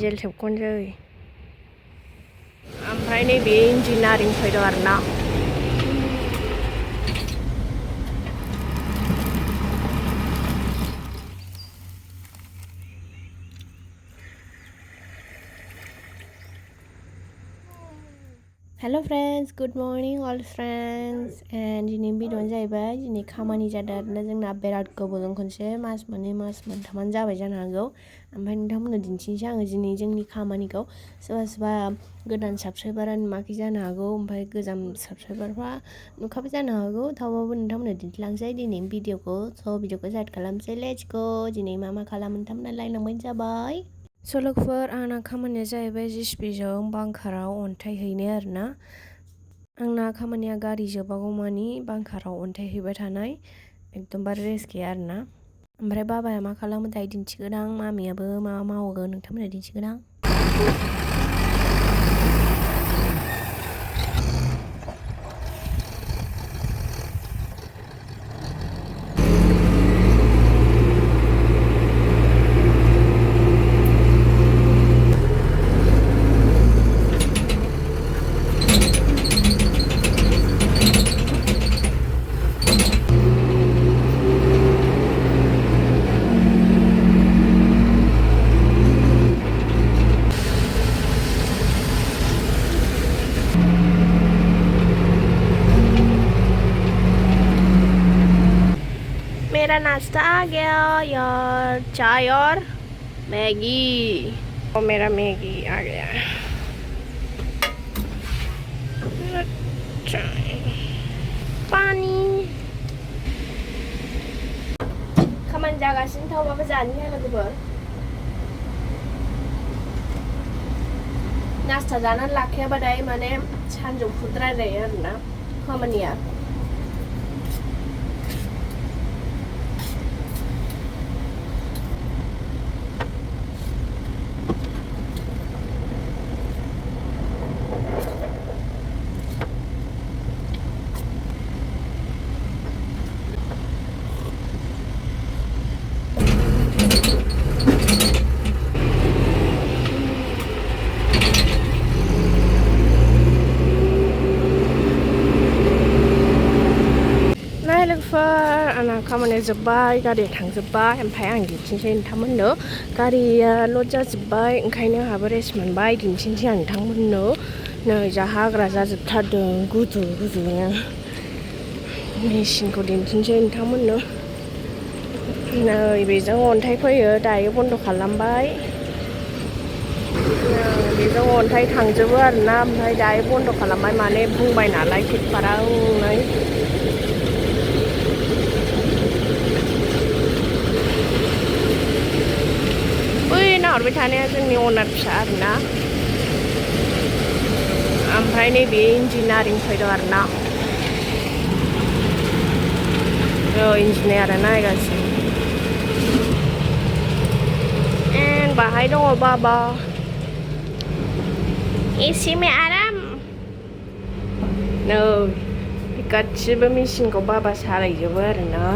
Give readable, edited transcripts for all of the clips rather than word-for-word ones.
Diesel सोबखनसै ओमफ्राय नैबे engineering फैदों आरोना hello friends good morning all friends and दिनै भिडिअ'आनो जाहैबाय दिनै खामानि जादों आरोना जोंना बिराद गोबावजों खनसे मास मोननै मास मोनथामानो जाबाय जानो हागौ ओमफ्राय नोंथांमोननो दिन्थिनोसै आङो दिनै जोंनि खामानिखौ सोरबा सोरबा गोदान साबस्क्राइबारा नुवाखै जानो हागौ ओमफ्राय गोजाम साबस्क्राइबारफ्रा नुखाबाय जानो हागौ थेवबाबो नोंथांमोननो दिन्थिलांसै दिनैनि भिडिअ'खौ स' भिडिअ'खौ स्टार्ट खालामसै लेट्स गो दिनै मा खालामो नोंथांमोना नायलांबानो जाबाय सलकफोर आंना खामानिया जाहैबाय जिसिपिजों बांकाराव अन्थाइ हैनाय आरोना आंना खामानिया गारि जोबागौमानि बांकाराव अन्थाइ हैबाय थानाय एकदमबारे रेस्ट गैया आरोना ओमफ्राय बाबाया मा खालामो दायो दिन्थिगोन आं मामियाबो मा मावगोन नोंथांमोननो दिन्थिगोन आं मेरा नाश्ता आ गया यार चाय और मैगी और मेरा मैगी आ गया चाय पानी खामानि जागासिनो थेवबाबो जानो लोगोफोर नास्ता जानानै लाखायाबाथाय माने सानजौफुद्राय जायो आरोना खामानिया आंना खामानिया जोब्बाय गारिया थांजोब्बाय ओमफ्राय आं दिन्थिनोसै नोंथांमोननो गारिया लड जाजोब्बाय ओंखायनो आंहाबो रेस्ट मोनबाय दिन्थिनोसै आं नोंथांमोननो नै जा हाग्रा जाजोबथारदों गुदुनो मेचिनखौ दिन्थिनोसै नोंथांमोननो नै बेजों अन्थाइ फैयो दायो बन्द' खालामबाय बेजों अन्थाइ थांजोबो आरोना ओमफ्राय दायो बन्द' खालामबाय माने बुंबाय नालाय टेक्टारा नाहरबाय थानाया जोंनि अनार फिसा आरोना ओमफ्राय नैबे इन्जिनियारिं फैदों आरोना इन्जिनियारा नायगासिनो एन्ड बाहाय दङ बाबा एसे में आराम नै गासिबो मेचिनखौ बाबा सालायजोबो आरोना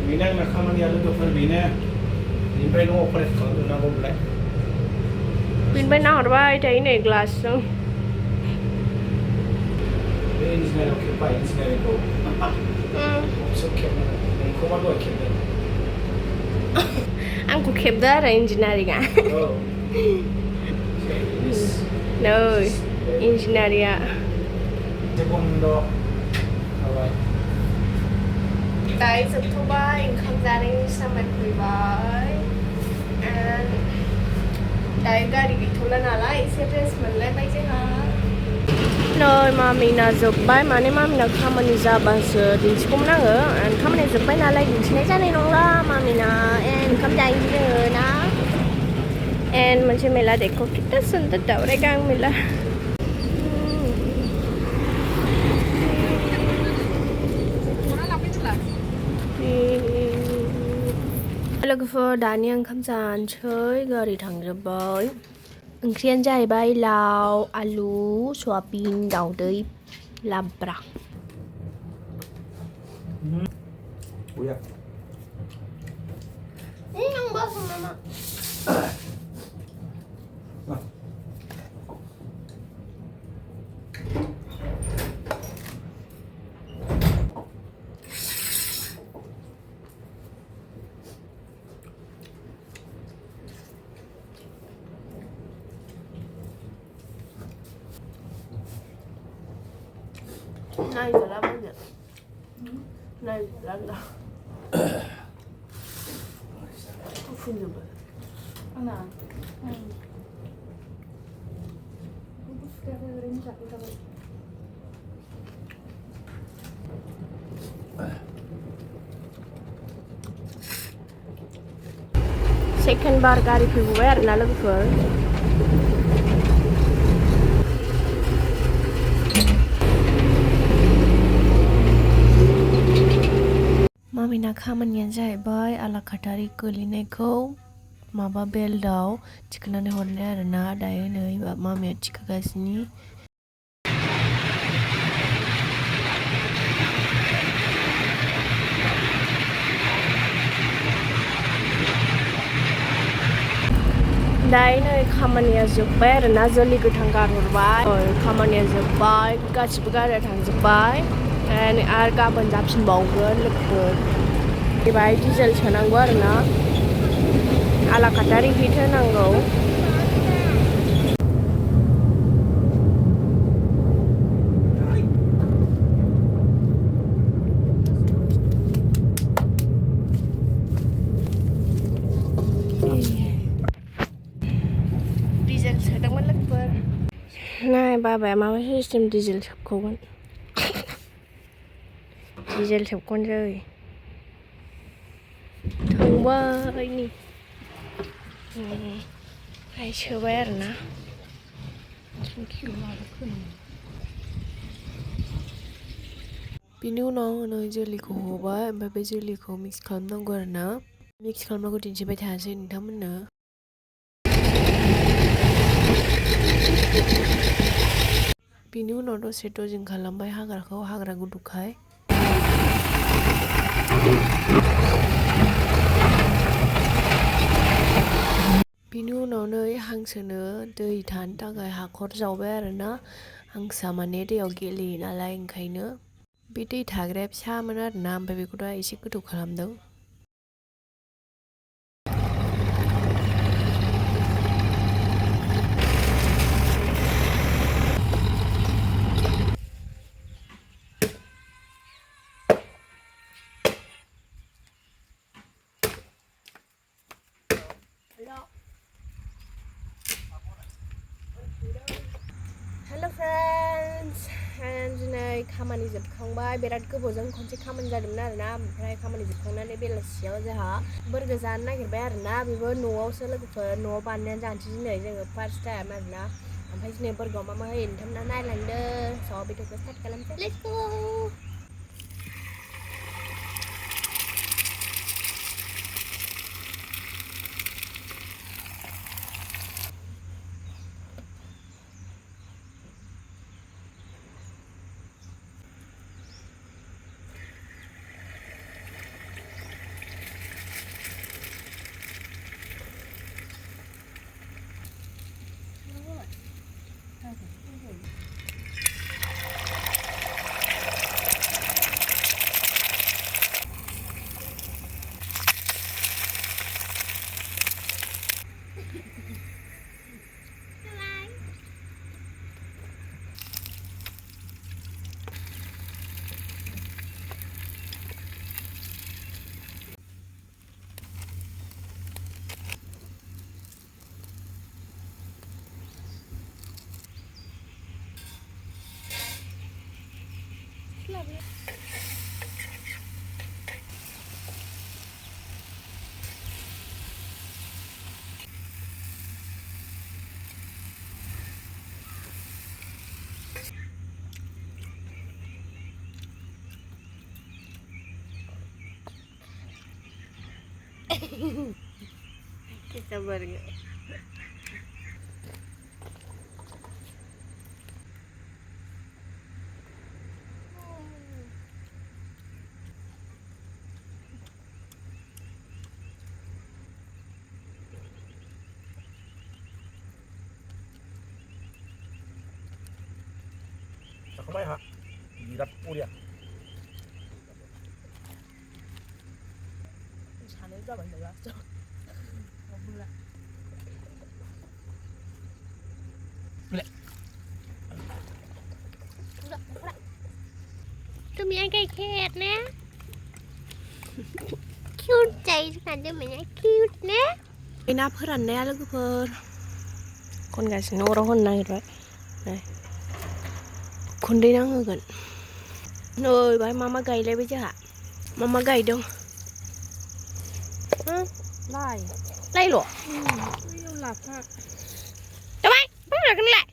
बेनो आंना खामानिया लोगोफोर बेनो बेनिफ्राय न'आव अपारेट खालामजोबनांगौ ओमफ्राय बेनिफ्राय नाहरबाय थायो नै ग्लासजों बे इन्जिनियारिं खेबबाय इन्जिनियारिंखौ सोब खेबनांगौ नोंखौ मा दहाय खेबदों आंखौ खेबदो आरो इन्जिनियारिंआ नै इन्जिनियारिंआ बन्द' जाबाय दायो जोबथ'बाय ओंखाम जानायनि समय फैबाय दायो गारि गैथ'ला नालाय एसे रेस्ट मोनलायबाय जोंहा नै मामिना जोब्बाय माने मामिना खामानि जाबासो दिन्थिगौमोन आङो खामानिया जोब्बाय नालाय दिन्थिनाय जानाय नंला मामिना ओंखाम जाहैनोसै जोङो ना मोनसे मेला देखो कितना सुंदर दावराय गां मेला लोगोफोर दानिया ओंखाम जानोसै गारि थांजोब्बाय ओंख्रियानो जाहैबाय लाव आलु सयाबिन दाउदै लाब्रा Uya. Ini yang basah mama. Nah. Này giờ làm bao giờ? Này giờ làm đâu? Không phun được rồi. Ana. Bu sekarang rencana kita. Second bar गारि फैबावबाय आरोना लोगोफोर मामिना खामानियानो जाहैबाय आलाकाटारि गोलैनायखौ माबा बेल्टआव थिखोनानै हरनाय आरोना दायो नै मामिया थिखोगासिनो दायो नै खामानिया जोब्बाय आरोना जोलै गोथां गारहरबाय खामानिया जोब्बाय गासिबो गारिया थांजोब्बाय आरो गाबोन जाफिनबावगोन लोगोफोर बेवहाय डिजेल सोनांगौ आरोना आलाकाटारि हिट होनांगौ डिजेल सोदोंमोन लोगोफोर नाय बाबाया माबा सिस्टेम डिजेल सोबखौगोन डिजेल सोबखनोसै थांबाय नै ओमफ्राय सोबाय आरोना बिनि उनाव नै जोलैखौ हबाय ओमफ्राय बे जोलैखौ मिक्स खालामनांगौ आरोना मिक्स खालामनांगौ दिन्थिबाय थानोसै नोंथांमोननो बिनि उनाव दसे दजिं खालामबाय हाग्राखौ हाग्रा गुदुखाय बिनि उनाव नै हांसोनो दै थानो थाखाय हाखर जावबाय आरोना हांसोआ माने दैयाव गेलेयो नालाय ओंखायनो बे दै थाग्राया फिसामोन आरोना ओमफ्राय बेखौ दा एसे गोथौ खालामदों हेल' फ्रेन्ड्स दिनै खामानि जोबखांबाय बिराद गोबावजों खनसे खामानि जादोंमोन आरोना ओमफ्राय खामानि जोबखांनानै बेलासियाव जोंहा बोरगो जानो नागिरबाय आरोना बेबो न'आवसो लोगोफोर न'आव बानायनानै जानोसै दिनै जोङो फार्स्ट टाइम आरोना ओमफ्राय दिनै बोरगोआव मा होयो नोंथांमोना नायलांदो स' भिडिअखौ स्टार्ट खालामसै let's go Kita burger. ทำไมฮะยีรัดปูเดีย 자네 잡아 내가 몰라. tôiมีไอ้ไก่เขตนะคิวใจกันจะเหมือนไอ้คิวนะ ไอ้หน้าเพื่อนแน่แล้วก็เพื่อนคนกับสโนว์เราคนไหนด้วยนี่คนได้นั่งกันเอ้ยไปมาไก่เลยไปจ้ะมาไก่ดงไล่หรอ ไม่ยอมหลับค่ะ ทำไมไม่หลับกันแหละ